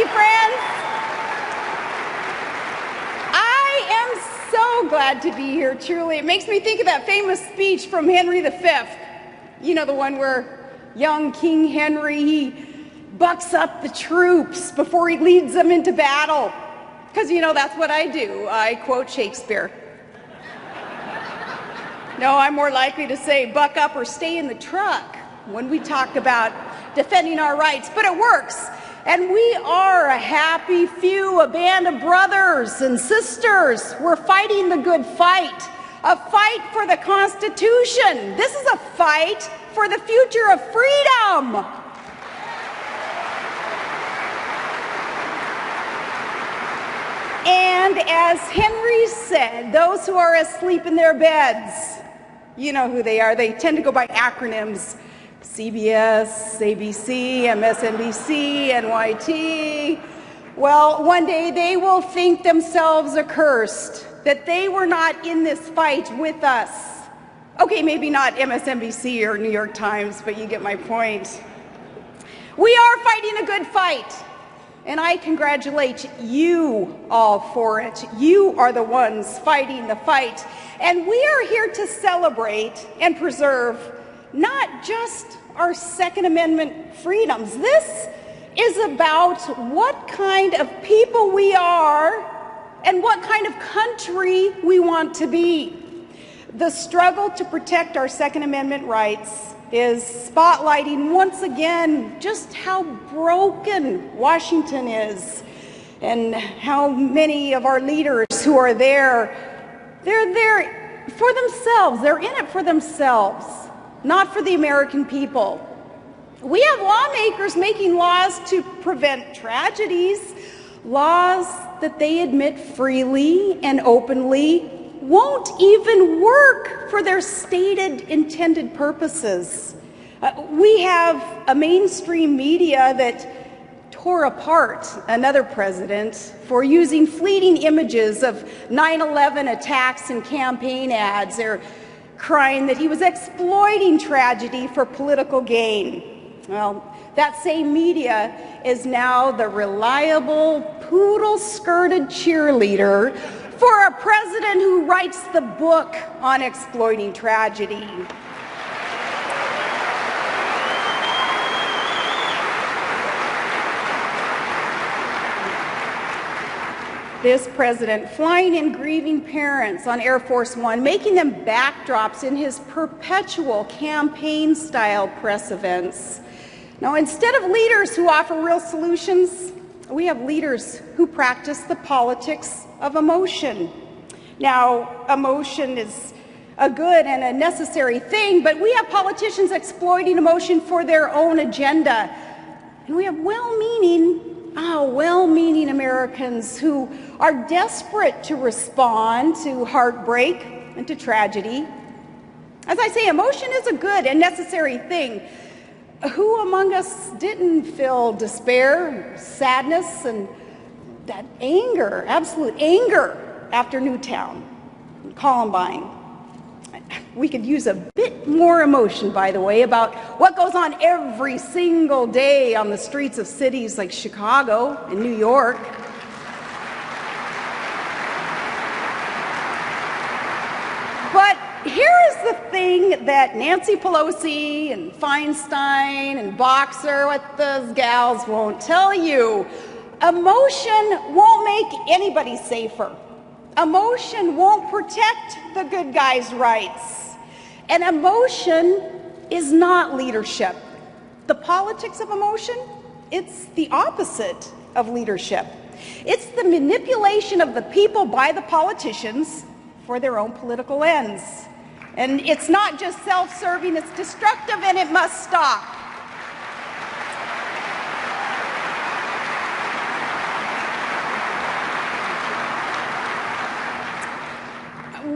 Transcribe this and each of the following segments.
you, friends. I am so glad to be here, truly. It makes me think of that famous speech from Henry V. You know, the one where young King Henry, he bucks up the troops before he leads them into battle. Because, you know, that's what I do. I quote Shakespeare. No, I'm more likely to say buck up or stay in the truck when we talk about defending our rights. But it works. And we are a happy few, a band of brothers and sisters. We're fighting the good fight, a fight for the Constitution. This is a fight for the future of freedom. And as Henry said, those who are asleep in their beds, you know who they are. They tend to go by acronyms. CBS, ABC, MSNBC, NYT. Well, one day they will think themselves accursed that they were not in this fight with us. Okay, maybe not MSNBC or New York Times, but you get my point. We are fighting a good fight, and I congratulate you all for it. You are the ones fighting the fight, and we are here to celebrate and preserve not just our Second Amendment freedoms. This is about what kind of people we are and what kind of country we want to be. The struggle to protect our Second Amendment rights is spotlighting once again just how broken Washington is and how many of our leaders who are there, they're there for themselves. They're in it for themselves, not for the American people. We have lawmakers making laws to prevent tragedies, laws that they admit freely and openly won't even work for their stated intended purposes. We have a mainstream media that tore apart another president for using fleeting images of 9/11 attacks and campaign ads. They're crying that he was exploiting tragedy for political gain. Well, that same media is now the reliable, poodle-skirted cheerleader for a president who writes the book on exploiting tragedy. This president flying in grieving parents on Air Force One, making them backdrops in his perpetual campaign-style press events. Now, instead of leaders who offer real solutions, we have leaders who practice the politics of emotion. Now, emotion is a good and a necessary thing, but we have politicians exploiting emotion for their own agenda. And we have well-meaning Americans who are desperate to respond to heartbreak and to tragedy. As I say, emotion is a good and necessary thing. Who among us didn't feel despair, sadness, and that anger, absolute anger after Newtown, Columbine? We could use a bit more emotion, by the way, about what goes on every single day on the streets of cities like Chicago and New York. But here is the thing that Nancy Pelosi and Feinstein and Boxer, what those gals won't tell you. Emotion won't make anybody safer. Emotion won't protect the good guys' rights. And emotion is not leadership. The politics of emotion, it's the opposite of leadership. It's the manipulation of the people by the politicians for their own political ends. And it's not just self-serving, it's destructive, and it must stop.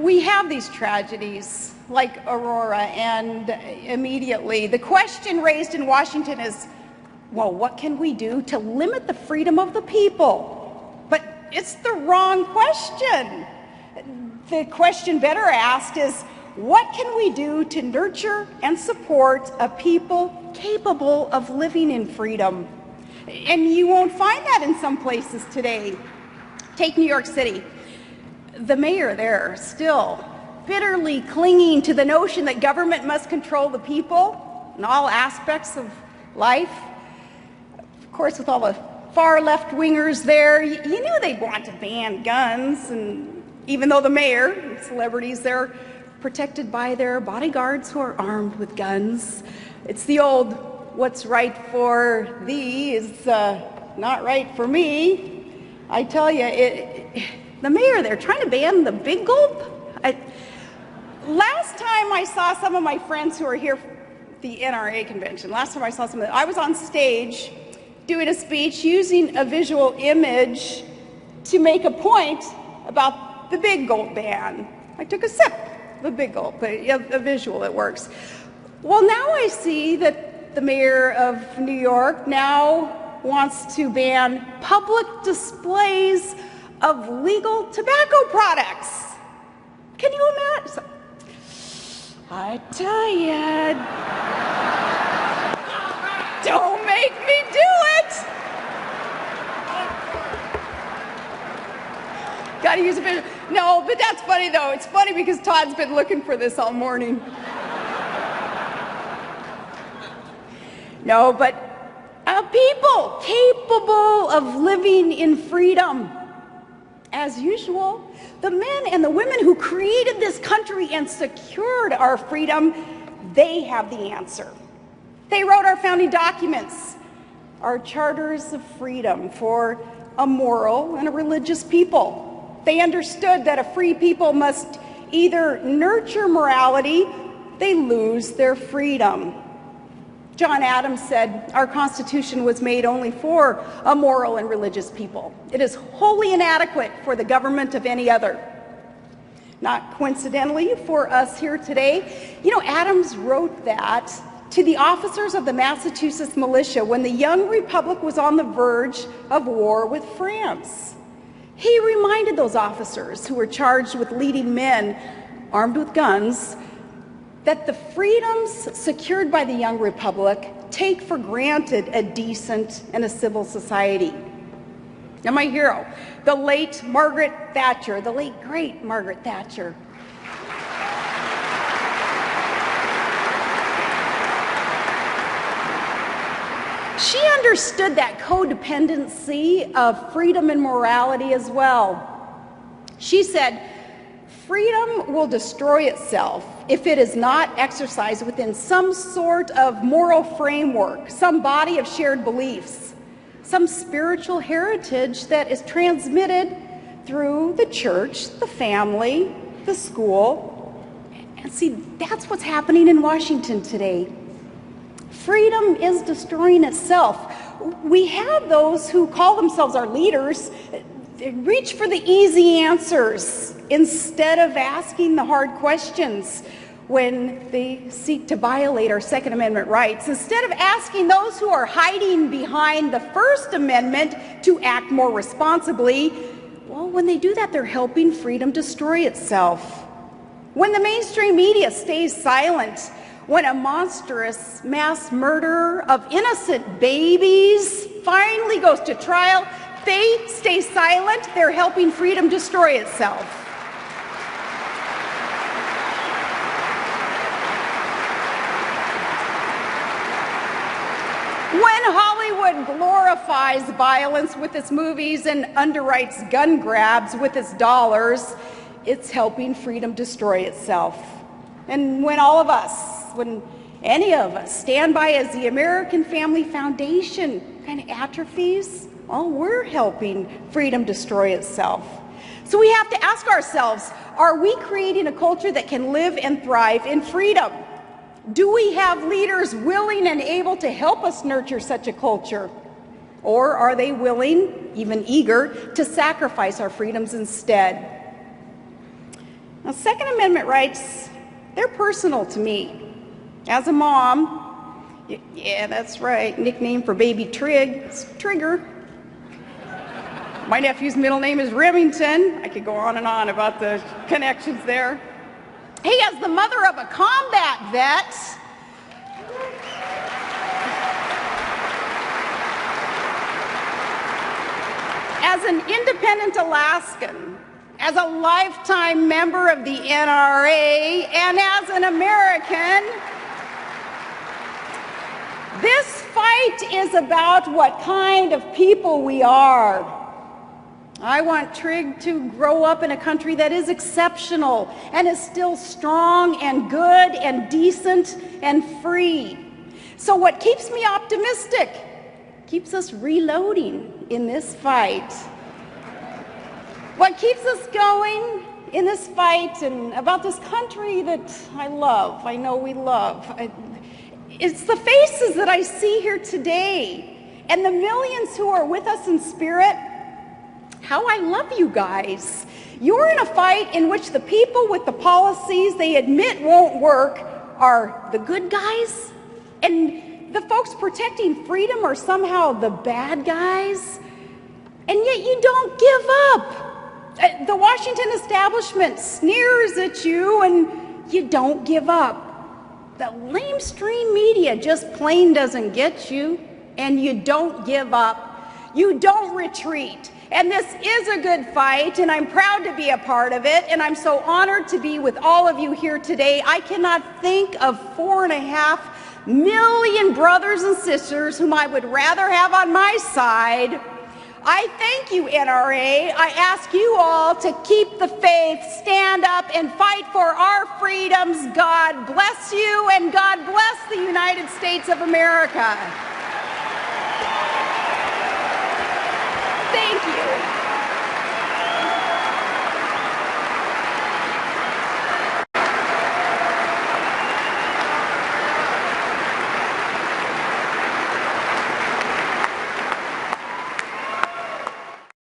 We have these tragedies like Aurora, and immediately the question raised in Washington is, well, what can we do to limit the freedom of the people? But it's the wrong question. The question better asked is, what can we do to nurture and support a people capable of living in freedom? And you won't find that in some places today. Take New York City. The mayor there still bitterly clinging to the notion that government must control the people in all aspects of life. Of course, with all the far left-wingers there, you knew they'd want to ban guns, and even though the mayor and celebrities there are protected by their bodyguards who are armed with guns. It's the old, what's right for thee is not right for me. I tell you, the mayor there trying to ban the big gulp. Last time I saw some of my friends who are here at the NRA convention, last time I saw some of them, I was on stage doing a speech using a visual image to make a point about the big gulp ban. I took a sip of a big gulp, a visual that works. Well, now I see that the mayor of New York now wants to ban public displays of legal tobacco products. Can you imagine? I tell you, don't make me do it. Gotta use a visual. No, but that's funny though. It's funny because Todd's been looking for this all morning. No, but a people capable of living in freedom. As usual, the men and the women who created this country and secured our freedom, they have the answer. They wrote our founding documents, our charters of freedom for a moral and a religious people. They understood that a free people must either nurture morality, they lose their freedom. John Adams said, our Constitution was made only for a moral and religious people. It is wholly inadequate for the government of any other. Not coincidentally for us here today, Adams wrote that to the officers of the Massachusetts militia when the young republic was on the verge of war with France. He reminded those officers who were charged with leading men armed with guns that the freedoms secured by the young republic take for granted a decent and a civil society. Now my hero, the late Margaret Thatcher, the late great Margaret Thatcher. She understood that codependency of freedom and morality as well. She said, freedom will destroy itself if it is not exercised within some sort of moral framework, some body of shared beliefs, some spiritual heritage that is transmitted through the church, the family, the school. And see, that's what's happening in Washington today. Freedom is destroying itself. We have those who call themselves our leaders. They reach for the easy answers instead of asking the hard questions when they seek to violate our Second Amendment rights. Instead of asking those who are hiding behind the First Amendment to act more responsibly, well, when they do that, they're helping freedom destroy itself. When the mainstream media stays silent, when a monstrous mass murder of innocent babies finally goes to trial, they stay silent, they're helping freedom destroy itself. When Hollywood glorifies violence with its movies and underwrites gun grabs with its dollars, it's helping freedom destroy itself. And when all of us, when any of us stand by as the American Family Foundation kind of atrophies, well, we're helping freedom destroy itself. So we have to ask ourselves, are we creating a culture that can live and thrive in freedom? Do we have leaders willing and able to help us nurture such a culture? Or are they willing, even eager, to sacrifice our freedoms instead? Now, Second Amendment rights, they're personal to me. As a mom, yeah, that's right, nickname for baby Trig, it's Trigger. My nephew's middle name is Remington. I could go on and on about the connections there. Hey, as the mother of a combat vet, as an independent Alaskan, as a lifetime member of the NRA, and as an American, this fight is about what kind of people we are. I want Trig to grow up in a country that is exceptional and is still strong and good and decent and free. So what keeps me optimistic, keeps us reloading in this fight. What keeps us going in this fight and about this country that I love, I know we love, it's the faces that I see here today and the millions who are with us in spirit. How I love you guys. You're in a fight in which the people with the policies they admit won't work are the good guys, and the folks protecting freedom are somehow the bad guys, and yet you don't give up. The Washington establishment sneers at you, and you don't give up. The lamestream media just plain doesn't get you, and you don't give up. You don't retreat. And this is a good fight, and I'm proud to be a part of it, and I'm so honored to be with all of you here today. I cannot think of 4.5 million brothers and sisters whom I would rather have on my side. I thank you, NRA. I ask you all to keep the faith, stand up, and fight for our freedoms. God bless you, and God bless the United States of America. Thank you.